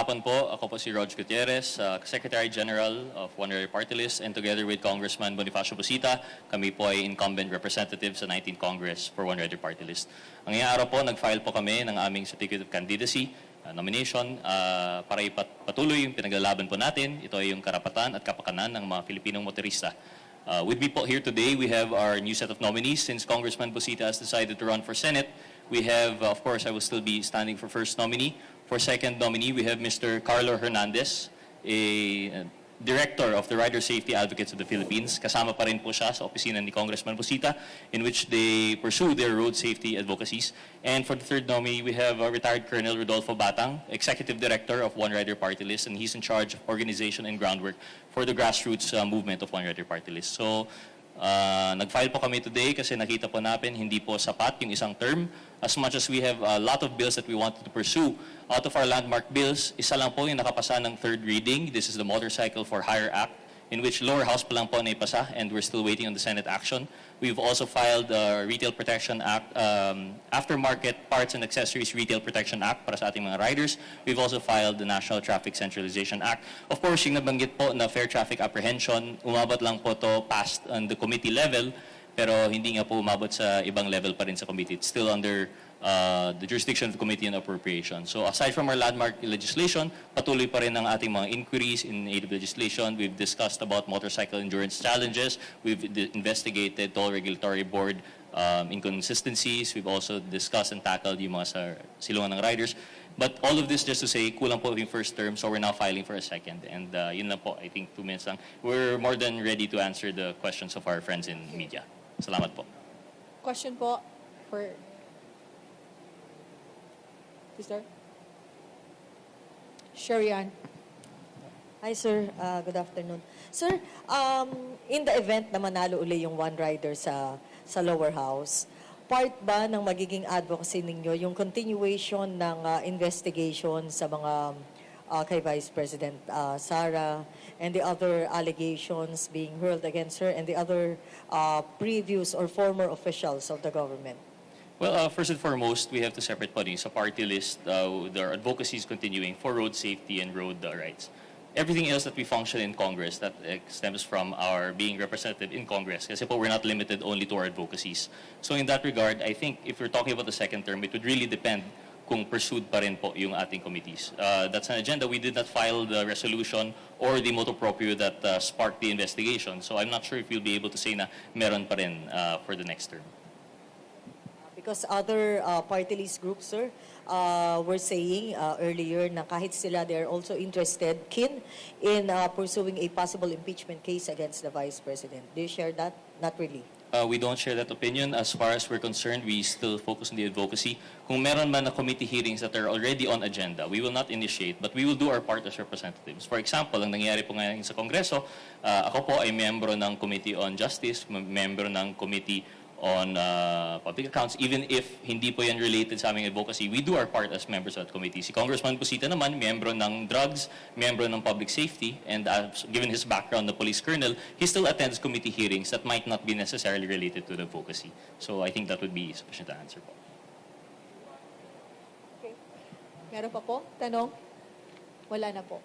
hapon po. Ako po si Rodge Gutierrez, Secretary General of One Rider Party List, and together with Congressman Bonifacio Busita, kami po ay incumbent representative sa 19th Congress for One Rider Party List. Ang ngayong araw po, nag-file po kami ng aming certificate of candidacy, nomination, para ipatuloy yung pinaglalaban po natin. Ito ay yung karapatan at kapakanan ng mga Pilipinong motorista. With me po here today, we have our new set of nominees. Since Congressman Busita has decided to run for Senate, we have, of course, I will still be standing for first nominee. For second nominee, we have Mr. Carlo Hernandez, a Director of the Rider Safety Advocates of the Philippines. Kasama pa rin po siya sa opisina ni Congressman Busita, in which they pursue their road safety advocacies. And for the third nominee, we have retired Colonel Rodolfo Batang, Executive Director of One Rider Party List, and he's in charge of organization and groundwork for the grassroots movement of One Rider Party List. So, nag-file po kami today kasi nakita po natin hindi po sapat yung isang term. As much as we have a lot of bills that we wanted to pursue, out of our landmark bills, isa lang po yung nakapasa ng third reading. This is the Motorcycle for Hire Act, in which lower house pa lang po naipasa, and we're still waiting on the Senate action. We've also filed the Retail Protection Act, Aftermarket Parts and Accessories Retail Protection Act para sa ating mga riders. We've also filed the National Traffic Centralization Act. Of course, yung nabanggit po na fair traffic apprehension, umabot lang po to past on the committee level, pero hindi nga po umabot sa ibang level pa rin sa committee. It's still under the jurisdiction of the Committee on Appropriation. So aside from our landmark legislation, patuloy pa rin ang ating mga inquiries in aid of legislation. We've discussed about motorcycle endurance challenges. We've investigated toll regulatory board inconsistencies. We've also discussed and tackled yung mga sa silungan ng riders. But all of this just to say, kulang po yung first term, so we're now filing for a second. And yun lang po, I think 2 minutes lang. We're more than ready to answer the questions of our friends in media. Salamat po. Question po for Mr. Sharian. Hi, sir. Good afternoon. Sir, in the event na manalo uli yung one rider sa lower house, part ba ng magiging advocacy ninyo yung continuation ng investigation sa mga kay Vice President Sara and the other allegations being hurled against her and the other previous or former officials of the government? Well, first and foremost, we have to separate po sa party list. Their advocacy is continuing for road safety and road rights. Everything else that we function in Congress, that stems from our being representative in Congress. Kasi po, we're not limited only to our advocacies. So in that regard, I think if we're talking about the second term, it would really depend kung pursued pa rin po yung ating committees. That's an agenda. We did not file the resolution or the motu proprio that sparked the investigation. So I'm not sure if you'll be able to say na meron pa rin for the next term. Because other party list groups, sir, were saying earlier na kahit sila, they're also keen in pursuing a possible impeachment case against the Vice President. Do you share that? Not really. We don't share that opinion. As far as we're concerned, we still focus on the advocacy. Kung meron man na committee hearings that are already on agenda, we will not initiate, but we will do our part as representatives. For example, ang nangyayari po ngayon sa Kongreso, ako po ay membro ng Committee on Justice, membro ng Committee on Public Accounts. Even if hindi po yan related sa aming advocacy, we do our part as members of that committee. Si Congressman Busita naman, membro ng drugs, membro ng public safety, and given his background na police colonel, he still attends committee hearings that might not be necessarily related to the advocacy. So I think that would be sufficient to answer po. Okay. Meron pa po? Tanong? Wala na po.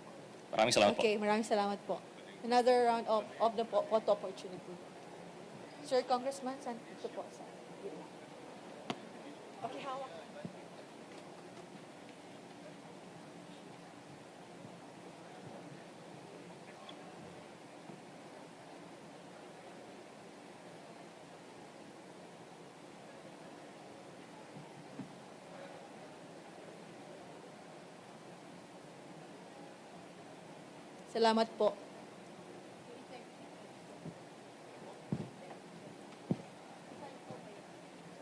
Maraming salamat po. Okay, maraming salamat po. Another round of the photo opportunity. Sir Congressman, saan ito po? Okay, hawak. Salamat po.